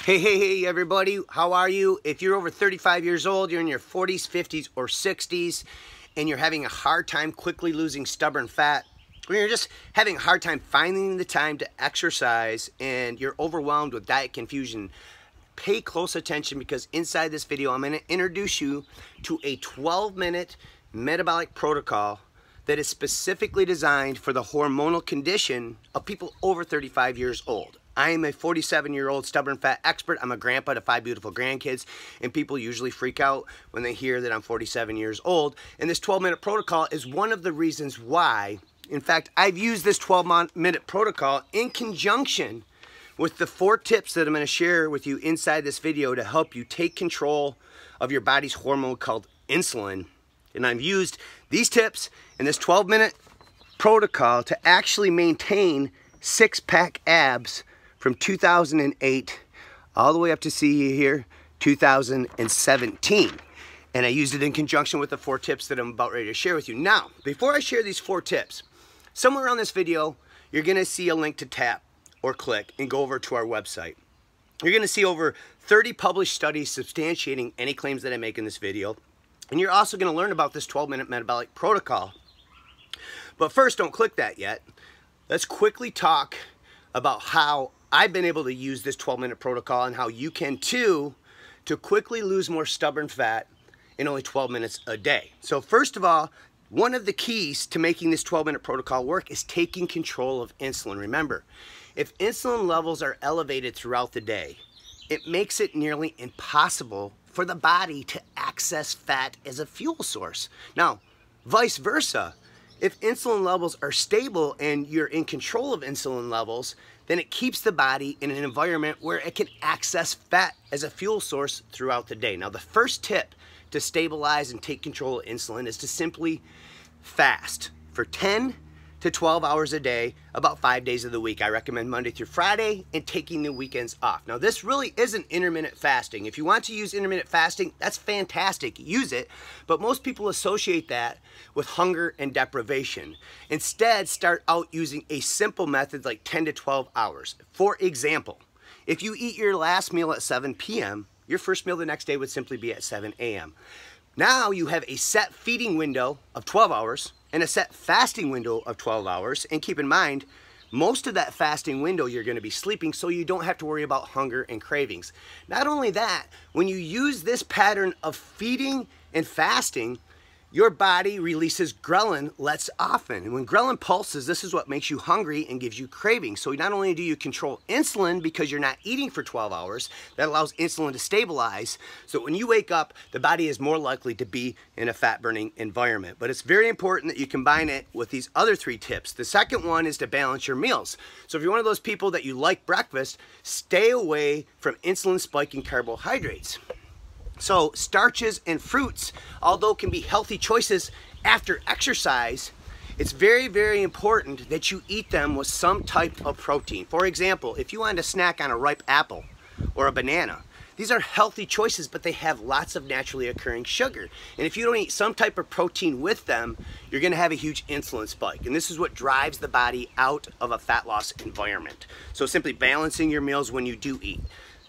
Hey, everybody, how are you? If you're over 35 years old, you're in your 40s, 50s, or 60s, and you're having a hard time quickly losing stubborn fat, or you're just having a hard time finding the time to exercise, and you're overwhelmed with diet confusion, pay close attention because inside this video, I'm going to introduce you to a 12-minute metabolic protocol that is specifically designed for the hormonal condition of people over 35 years old. I am a 47-year-old stubborn fat expert. I'm a grandpa to 5 beautiful grandkids, and people usually freak out when they hear that I'm 47 years old. And this 12-minute protocol is one of the reasons why. In fact, I've used this 12-minute protocol in conjunction with the 4 tips that I'm going to share with you inside this video to help you take control of your body's hormone called insulin. And I've used these tips in this 12-minute protocol to actually maintain 6-pack abs from 2008 all the way up to see here 2017. And I used it in conjunction with the 4 tips that I'm about ready to share with you. Now, before I share these 4 tips, somewhere on this video, you're gonna see a link to tap or click and go over to our website. You're gonna see over 30 published studies substantiating any claims that I make in this video. And you're also gonna learn about this 12-minute metabolic protocol. But first, don't click that yet. Let's quickly talk about how I've been able to use this 12-minute protocol and how you can too to quickly lose more stubborn fat in only 12 minutes a day. So first of all, one of the keys to making this 12-minute protocol work is taking control of insulin. Remember, if insulin levels are elevated throughout the day, it makes it nearly impossible for the body to access fat as a fuel source. Now, vice versa, if insulin levels are stable and you're in control of insulin levels, then it keeps the body in an environment where it can access fat as a fuel source throughout the day. Now, the first tip to stabilize and take control of insulin is to simply fast for 10 to 12 hours a day, about 5 days of the week. I recommend Monday through Friday and taking the weekends off. Now, this really isn't intermittent fasting. If you want to use intermittent fasting, that's fantastic. Use it. But most people associate that with hunger and deprivation. Instead, start out using a simple method like 10 to 12 hours. For example, if you eat your last meal at 7 p.m., your first meal the next day would simply be at 7 a.m. Now you have a set feeding window of 12 hours and a set fasting window of 12 hours. And keep in mind, most of that fasting window you're going to be sleeping, so you don't have to worry about hunger and cravings. Not only that, when you use this pattern of feeding and fasting, your body releases ghrelin less often. And when ghrelin pulses, this is what makes you hungry and gives you cravings. So not only do you control insulin because you're not eating for 12 hours, that allows insulin to stabilize. So when you wake up, the body is more likely to be in a fat-burning environment. But it's very important that you combine it with these other 3 tips. The second one is to balance your meals. So if you're one of those people that you like breakfast, stay away from insulin-spiking carbohydrates. So starches and fruits, although can be healthy choices after exercise, it's very, very important that you eat them with some type of protein. For example, if you wanted to snack on a ripe apple or a banana, these are healthy choices, but they have lots of naturally occurring sugar. And if you don't eat some type of protein with them, you're gonna have a huge insulin spike. And this is what drives the body out of a fat loss environment. So simply balancing your meals when you do eat.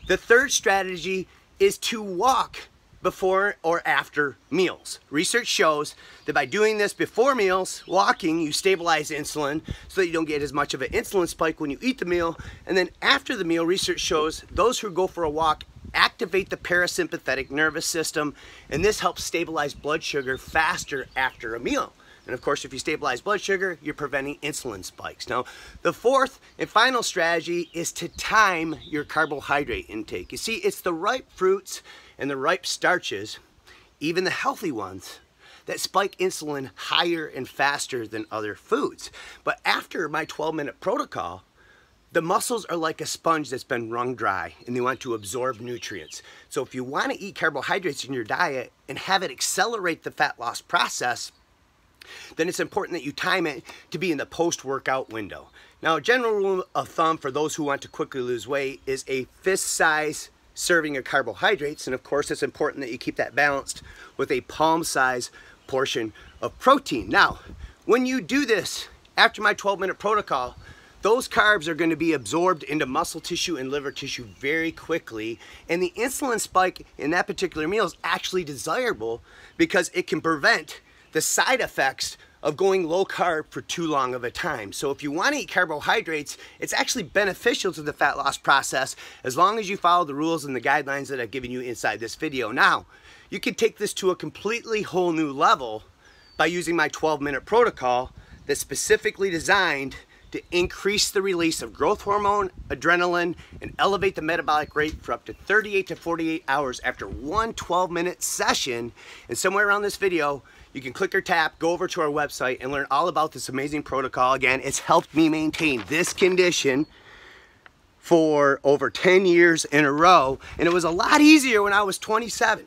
The third strategy is to walk before or after meals. Research shows that by doing this before meals, walking, you stabilize insulin so that you don't get as much of an insulin spike when you eat the meal. And then after the meal, research shows those who go for a walk activate the parasympathetic nervous system, and this helps stabilize blood sugar faster after a meal. And of course, if you stabilize blood sugar, you're preventing insulin spikes. Now, the fourth and final strategy is to time your carbohydrate intake. You see, it's the ripe fruits and the ripe starches, even the healthy ones, that spike insulin higher and faster than other foods. But after my 12-minute protocol, the muscles are like a sponge that's been wrung dry and they want to absorb nutrients. So if you want to eat carbohydrates in your diet and have it accelerate the fat loss process, then it's important that you time it to be in the post-workout window. Now, a general rule of thumb for those who want to quickly lose weight is a fist-size serving of carbohydrates, and of course it's important that you keep that balanced with a palm-size portion of protein. Now, when you do this after my 12-minute protocol, those carbs are going to be absorbed into muscle tissue and liver tissue very quickly, and the insulin spike in that particular meal is actually desirable because it can prevent the side effects of going low carb for too long of a time. So if you want to eat carbohydrates, it's actually beneficial to the fat loss process as long as you follow the rules and the guidelines that I've given you inside this video. Now, you can take this to a completely whole new level by using my 12-minute protocol that's specifically designed to increase the release of growth hormone, adrenaline, and elevate the metabolic rate for up to 38 to 48 hours after one 12-minute session. And somewhere around this video, you can click or tap, go over to our website, and learn all about this amazing protocol. Again, it's helped me maintain this condition for over 10 years in a row, and it was a lot easier when I was 27.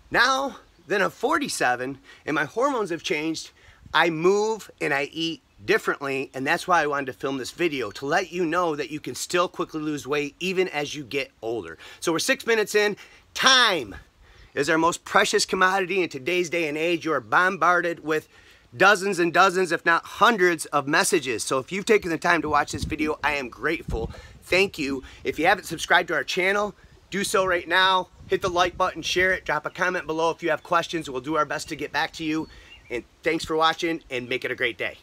Now that I'm 47 and my hormones have changed, I move and I eat differently, and that's why I wanted to film this video, to let you know that you can still quickly lose weight even as you get older. So we're 6 minutes in. Time is our most precious commodity in today's day and age. You are bombarded with dozens and dozens, if not hundreds, of messages. So if you've taken the time to watch this video, I am grateful. Thank you. If you haven't subscribed to our channel, do so right now. Hit the like button, share it, drop a comment below if you have questions. We'll do our best to get back to you. And thanks for watching, and make it a great day.